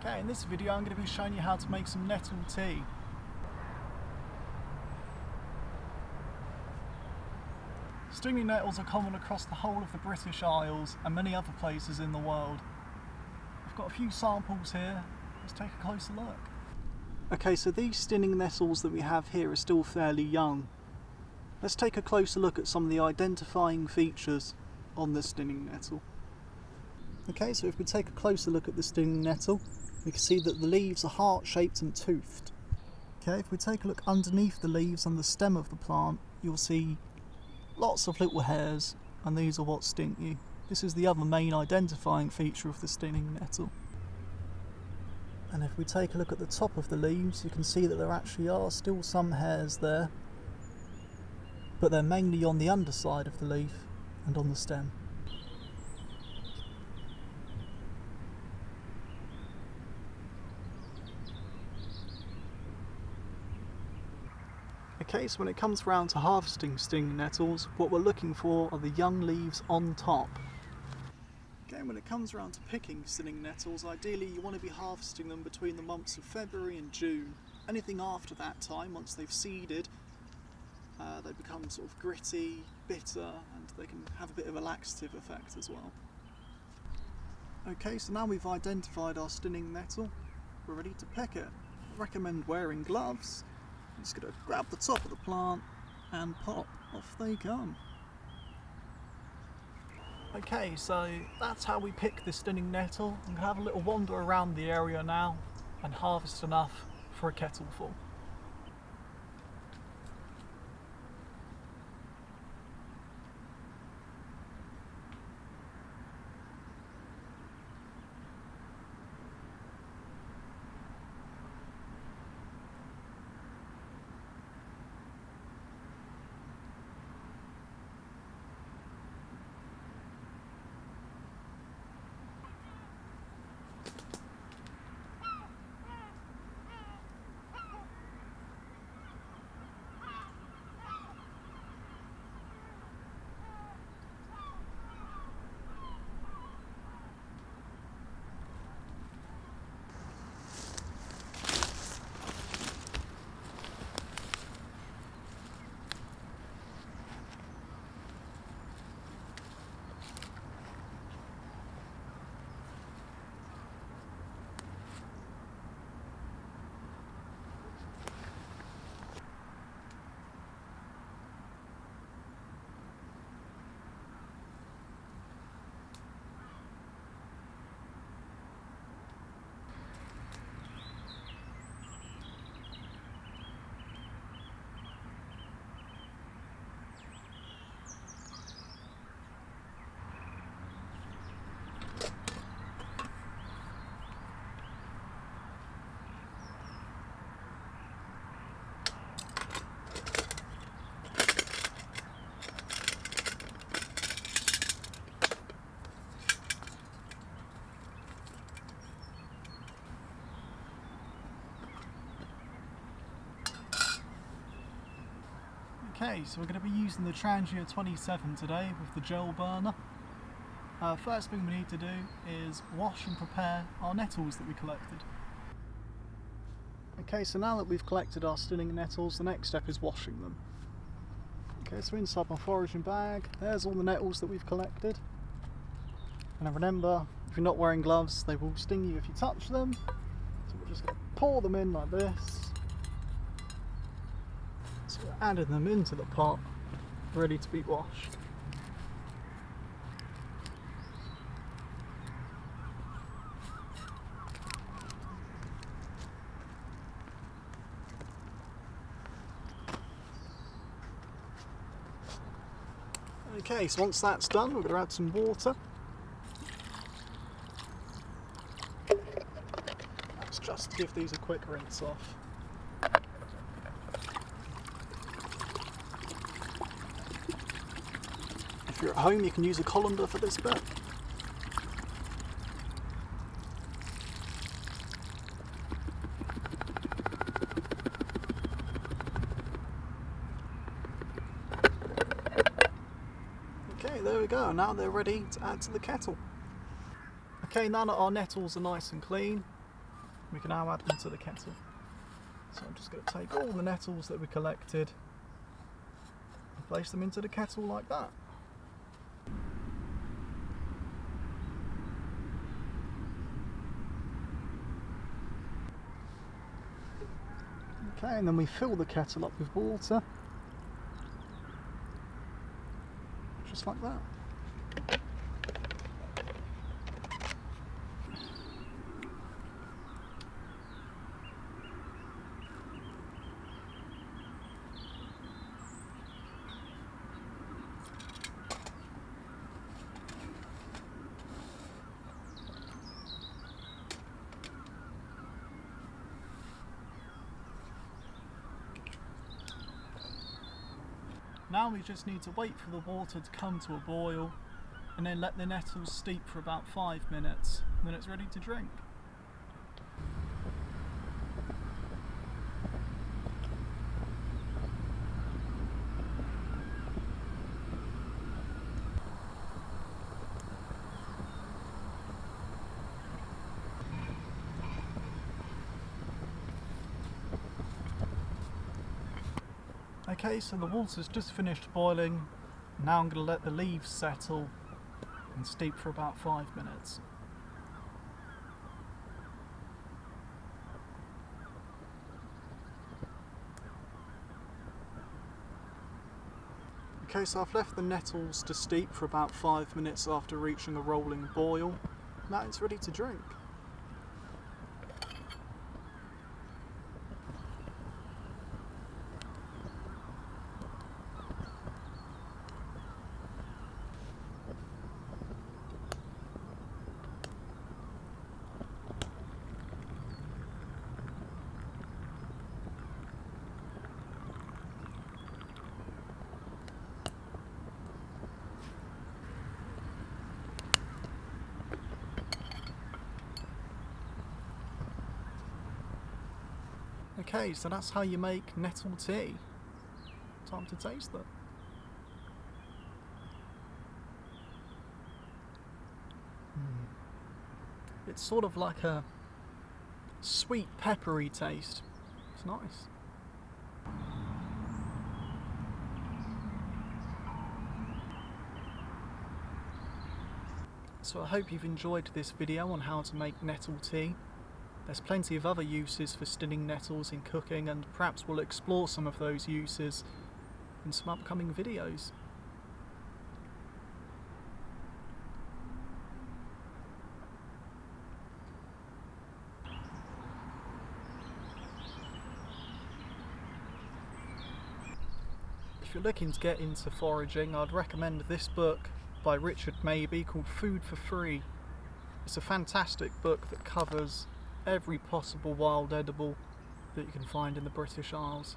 Okay, in this video I'm going to be showing you how to make some nettle tea. Stinging nettles are common across the whole of the British Isles and many other places in the world. I've got a few samples here, let's take a closer look. Okay, so these stinging nettles that we have here are still fairly young. Let's take a closer look at some of the identifying features on the stinging nettle. Okay, so if we take a closer look at the stinging nettle, we can see that the leaves are heart-shaped and toothed. Okay, if we take a look underneath the leaves and the stem of the plant, you'll see lots of little hairs, and these are what sting you. This is the other main identifying feature of the stinging nettle. And if we take a look at the top of the leaves, you can see that there actually are still some hairs there, but they're mainly on the underside of the leaf and on the stem. Okay, so when it comes around to harvesting stinging nettles, what we're looking for are the young leaves on top. Okay, when it comes around to picking stinging nettles, ideally you want to be harvesting them between the months of February and June. Anything after that time, once they've seeded, they become sort of gritty, bitter, and they can have a bit of a laxative effect as well. Okay, so now we've identified our stinging nettle, we're ready to pick it. I recommend wearing gloves. I'm just going to grab the top of the plant and pop, off they come. Okay, so that's how we pick the stinging nettle. I'm going to have a little wander around the area now and harvest enough for a kettleful. Okay, so we're going to be using the Trangia 27 today with the gel burner. First thing we need to do is wash and prepare our nettles that we collected. Okay, so now that we've collected our stinging nettles, the next step is washing them. Okay, so inside my foraging bag, there's all the nettles that we've collected. And remember, if you're not wearing gloves, they will sting you if you touch them. So we're just going to pour them in like this. So we're adding them into the pot, ready to be washed. Okay, so once that's done, we're going to add some water. That's just to give these a quick rinse off. If you're at home, you can use a colander for this bit. Okay, there we go, now they're ready to add to the kettle. Okay, now that our nettles are nice and clean, We can now add them to the kettle. So I'm just going to take all the nettles that we collected and place them into the kettle like that. Okay, and then we fill the kettle up with water, just like that. Now we just need to wait for the water to come to a boil and then let the nettles steep for about 5 minutes, and then it's ready to drink. Okay, so the water's just finished boiling. Now I'm going to let the leaves settle and steep for about 5 minutes. Okay, so I've left the nettles to steep for about 5 minutes after reaching a rolling boil. Now it's ready to drink. Okay, so that's how you make nettle tea. Time to taste it. It's sort of like a sweet peppery taste. It's nice. So I hope you've enjoyed this video on how to make nettle tea. There's plenty of other uses for stinning nettles in cooking, and perhaps we'll explore some of those uses in some upcoming videos. If you're looking to get into foraging, I'd recommend this book by Richard Mabey called Food for Free. It's a fantastic book that covers every possible wild edible that you can find in the British Isles.